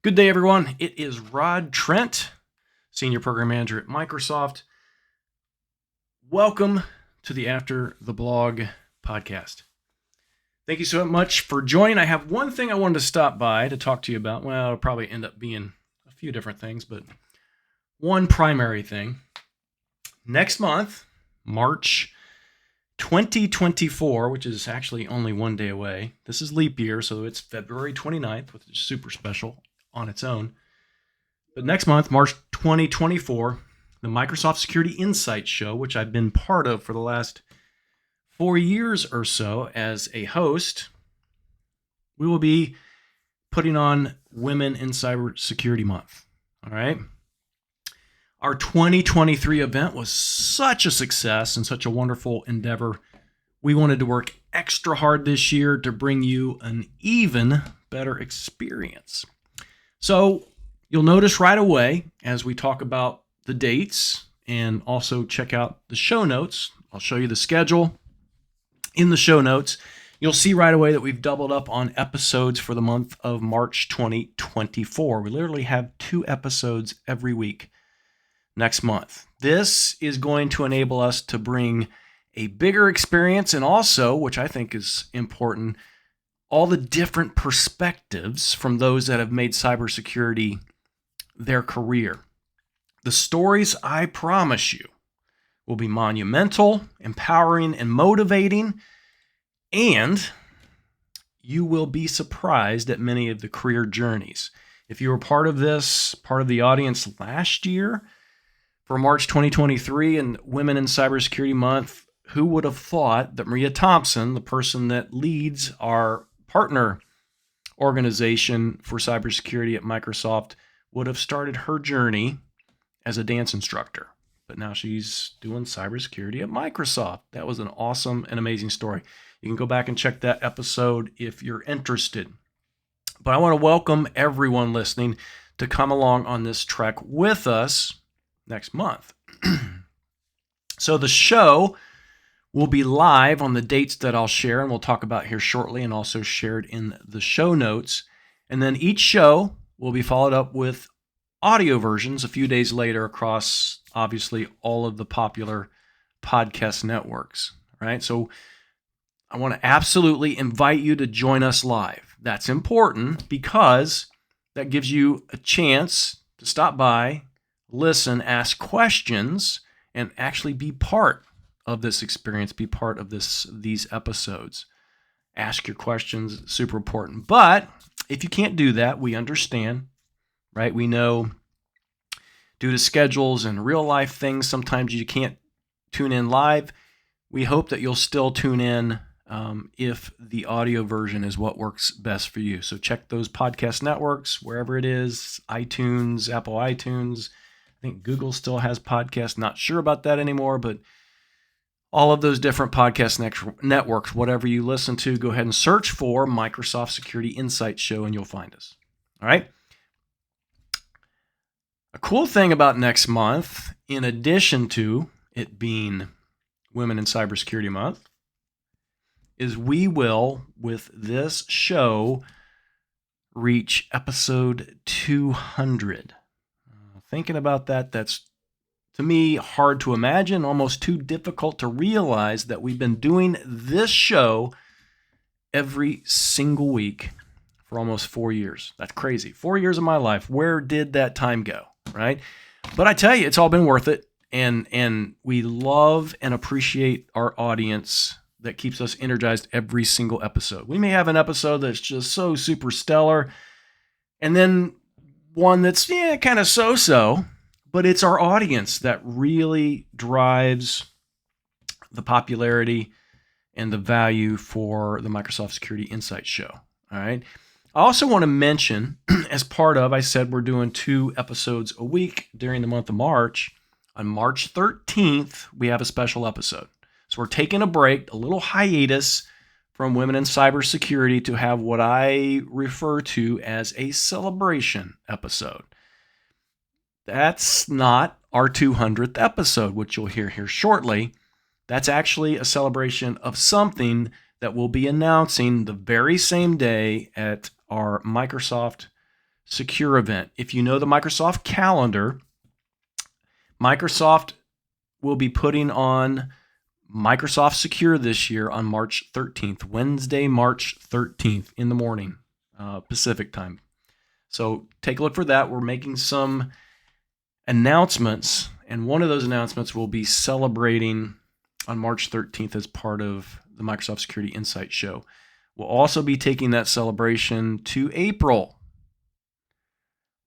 Good day, everyone. It is Rod Trent, Senior Program Manager at Microsoft. Welcome to the After the Blog podcast. Thank you so much for joining. I have one thing I wanted to stop by to talk to you about. Well, it'll probably end up being a few different things, but one primary thing. Next month, March 2024, which is actually only one day away. This is leap year, so it's February 29th, which is super special on its own. But next month, March 2024, the Microsoft Security Insights Show, which I've been part of for the last 4 years or so as a host, we will be putting on Women in Cybersecurity Month. All right. Our 2023 event was such a success and such a wonderful endeavor. We wanted to work extra hard this year to bring you an even better experience. So you'll notice right away as we talk about the dates and also check out the show notes. I'll show you the schedule in the show notes. You'll see right away that we've doubled up on episodes for the month of March 2024. We literally have 2 episodes every week next month. This is going to enable us to bring a bigger experience and also, which I think is important, all the different perspectives from those that have made cybersecurity their career. The stories, I promise you, will be monumental, empowering, and motivating, and you will be surprised at many of the career journeys. If you were part of this, part of the audience last year for March 2023 and Women in Cybersecurity Month, who would have thought that Maria Thompson, the person that leads our partner organization for cybersecurity at Microsoft, would have started her journey as a dance instructor. But now she's doing cybersecurity at Microsoft. That was an awesome and amazing story. You can go back and check that episode if you're interested. But I want to welcome everyone listening to come along on this trek with us next month. So the show will be live on the dates that I'll share and we'll talk about here shortly and also shared in the show notes. And then each show will be followed up with audio versions a few days later across, obviously, all of the popular podcast networks, right? So I want to absolutely invite you to join us live. That's important because that gives you a chance to stop by, listen, ask questions, and actually be part of this experience, be part of these episodes. Ask your questions, super important. But if you can't do that, we understand, right? We know due to schedules and real life things, sometimes you can't tune in live. We hope that you'll still tune in if the audio version is what works best for you. So check those podcast networks, wherever it is, iTunes, Apple iTunes. I think Google still has podcasts. Not sure about that anymore, but all of those different podcast networks, whatever you listen to, go ahead and search for Microsoft Security Insights Show and you'll find us. All right. A cool thing about next month, in addition to it being Women in Cybersecurity Month, is we will, with this show, reach episode 200. Thinking about that, that's, to me, hard to imagine, almost too difficult to realize that we've been doing this show every single week for almost 4 years. That's crazy. 4 years of my life. Where did that time go, right? But I tell you, it's all been worth it. And we love and appreciate our audience that keeps us energized every single episode. We may have an episode that's just so super stellar, and then one that's kind of so-so, but it's our audience that really drives the popularity and the value for the Microsoft Security Insights Show. All right. I also want to mention, as part of, I said we're doing 2 episodes a week during the month of March. On March 13th, we have a special episode. So we're taking a break, a little hiatus from Women in Cybersecurity to have what I refer to as a celebration episode. That's not our 200th episode, which you'll hear here shortly. That's actually a celebration of something that we'll be announcing the very same day at our Microsoft Secure event. If you know the Microsoft calendar, Microsoft will be putting on Microsoft Secure this year on March 13th, Wednesday, March 13th in the morning, Pacific time. So take a look for that. We're making some announcements, and one of those announcements will be celebrating on March 13th as part of the Microsoft Security Insight Show. We'll also be taking that celebration to April,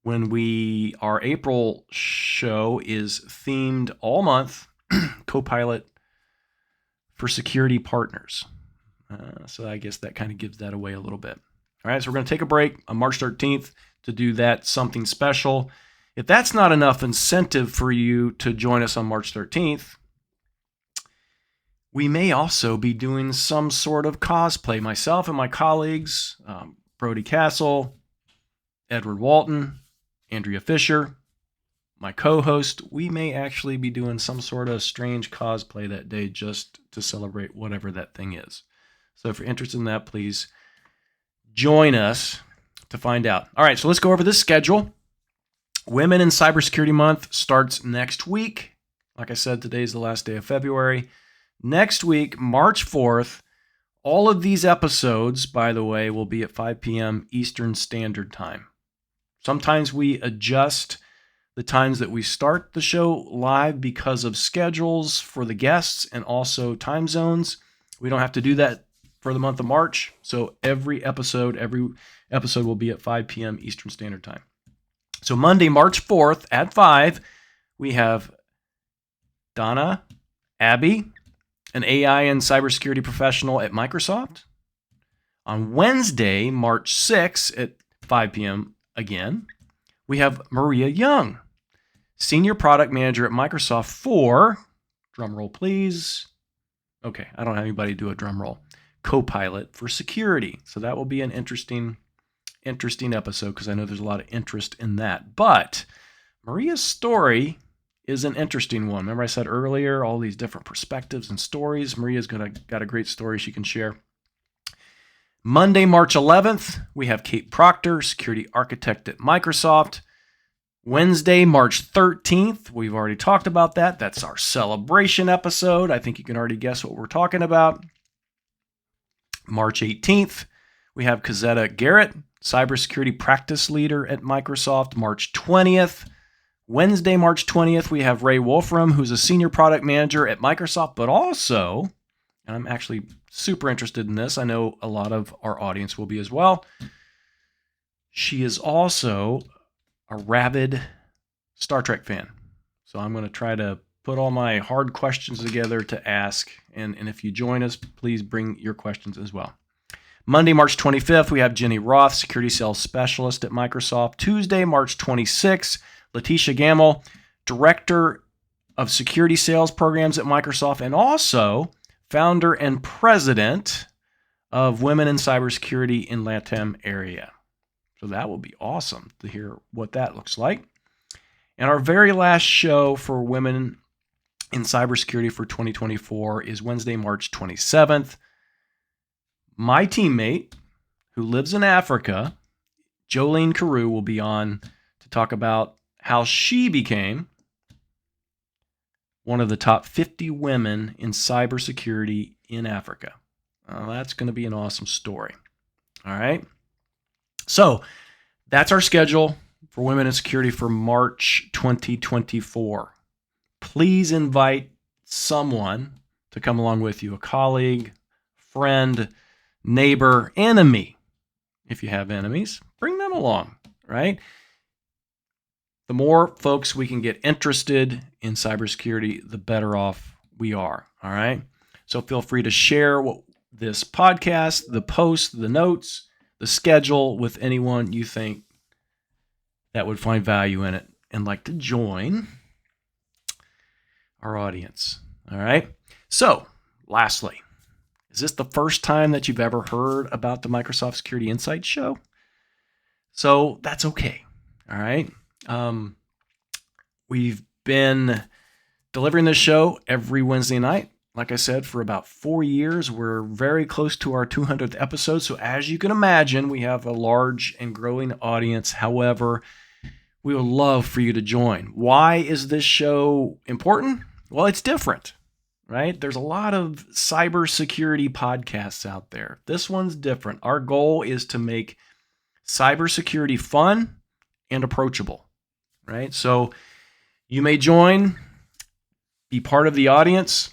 when our April show is themed all month, Copilot for security partners. So I guess that kind of gives that away a little bit. All right, so we're going to take a break on March 13th to do that, something special. If that's not enough incentive for you to join us on March 13th, we may also be doing some sort of cosplay. Myself and my colleagues, Brody Castle, Edward Walton, Andrea Fisher, my co-host, we may actually be doing some sort of strange cosplay that day just to celebrate whatever that thing is. So if you're interested in that, please join us to find out. All right, so let's go over this schedule. Women in Cybersecurity Month starts next week. Like I said, today is the last day of February. Next week, March 4th, all of these episodes, by the way, will be at 5 p.m. Eastern Standard Time. Sometimes we adjust the times that we start the show live because of schedules for the guests and also time zones. We don't have to do that for the month of March. So every episode will be at 5 p.m. Eastern Standard Time. So Monday, March 4th at 5, we have Donna Abbey, an AI and cybersecurity professional at Microsoft. On Wednesday, March 6th at 5 p.m. again, we have Maria Young, Senior Product Manager at Microsoft for, drum roll please. Okay, I don't have anybody do a drum roll. Copilot for security. So that will be an interesting episode because I know there's a lot of interest in that. But Maria's story is an interesting one. Remember I said earlier, all these different perspectives and stories. Maria's got a great story she can share. Monday, March 11th, we have Kate Proctor, Security Architect at Microsoft. Wednesday, March 13th, we've already talked about that. That's our celebration episode. I think you can already guess what we're talking about. March 18th, we have Cazetta Garrett, Cybersecurity Practice Leader at Microsoft. March 20th, Wednesday, March 20th, we have Ray Wolfram, who's a Senior Product Manager at Microsoft, but also, and I'm actually super interested in this, I know a lot of our audience will be as well, she is also a rabid Star Trek fan. So I'm going to try to put all my hard questions together to ask, and if you join us, please bring your questions as well. Monday, March 25th, we have Jenny Roth, Security Sales Specialist at Microsoft. Tuesday, March 26th, Letitia Gamble, Director of Security Sales Programs at Microsoft, and also founder and president of Women in Cybersecurity in LATAM area. So that will be awesome to hear what that looks like. And our very last show for Women in Cybersecurity for 2024 is Wednesday, March 27th. My teammate, who lives in Africa, Jolene Carew, will be on to talk about how she became one of the top 50 women in cybersecurity in Africa. That's going to be an awesome story. All right. So that's our schedule for Women in Security for March 2024. Please invite someone to come along with you, a colleague, friend, neighbor, enemy. If you have enemies, bring them along, right? The more folks we can get interested in cybersecurity, the better off we are, all right? So feel free to share this podcast, the post, the notes, the schedule with anyone you think that would find value in it and like to join our audience, all right? So, lastly, is this the first time that you've ever heard about the Microsoft Security Insight Show? So that's okay, all right? We've been delivering this show every Wednesday night, like I said, for about 4 years. We're very close to our 200th episode. So as you can imagine, we have a large and growing audience. However, we would love for you to join. Why is this show important? Well, it's different, right? There's a lot of cybersecurity podcasts out there. This one's different. Our goal is to make cybersecurity fun and approachable, right? So you may join, be part of the audience,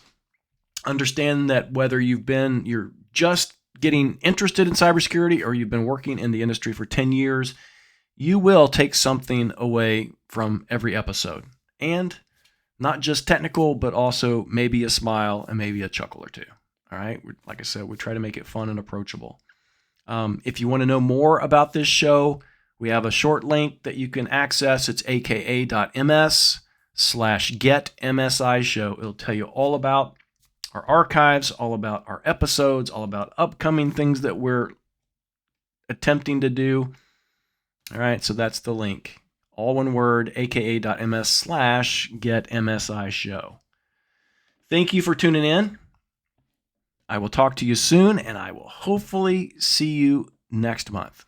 understand that whether you're just getting interested in cybersecurity or you've been working in the industry for 10 years, you will take something away from every episode. And not just technical, but also maybe a smile and maybe a chuckle or two. All right. Like I said, we try to make it fun and approachable. If you want to know more about this show, we have a short link that you can access. It's aka.ms/getmsi show. It'll tell you all about our archives, all about our episodes, all about upcoming things that we're attempting to do. All right, so that's the link. All one word, aka.ms/getmsi show. Thank you for tuning in. I will talk to you soon, and I will hopefully see you next month.